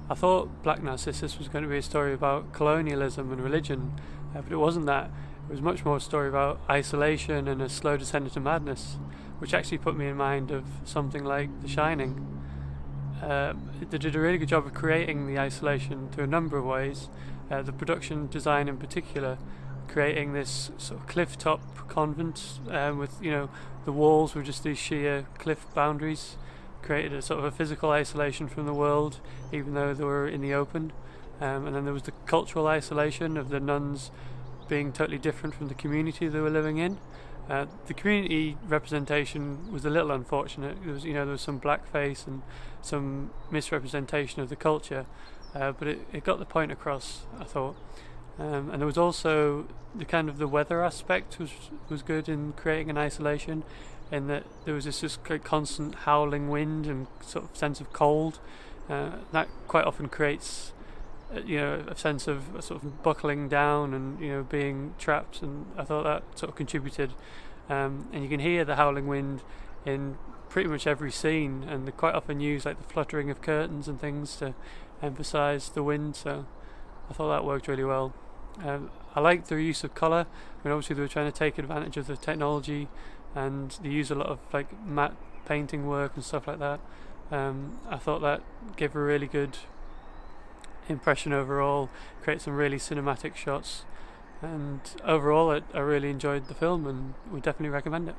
I thought Black Narcissus was going to be a story about colonialism and religion, but it wasn't that. It was much more a story about isolation and a slow descent into madness, which actually put me in mind of something like The Shining. They did a really good job of creating the isolation through a number of ways. The production design in particular, creating this sort of cliff-top convent with, the walls were just these sheer cliff boundaries, created a sort of a physical isolation from the world, even though they were in the open. And then there was the cultural isolation of the nuns being totally different from the community they were living in. The community representation was a little unfortunate. There was some blackface and some misrepresentation of the culture, but it got the point across, I thought. And there was also the weather aspect was good in creating an isolation, in that there was this just constant howling wind and sort of sense of cold. That quite often creates a sense of sort of buckling down and being trapped, and I thought that sort of contributed. And you can hear the howling wind in pretty much every scene, and they quite often use like the fluttering of curtains and things to emphasise the wind, so I thought that worked really well. I liked the use of colour. Obviously they were trying to take advantage of the technology, and they use a lot of like matte painting work and stuff like that. I thought that gave a really good impression overall, create some really cinematic shots, and overall I really enjoyed the film and would definitely recommend it.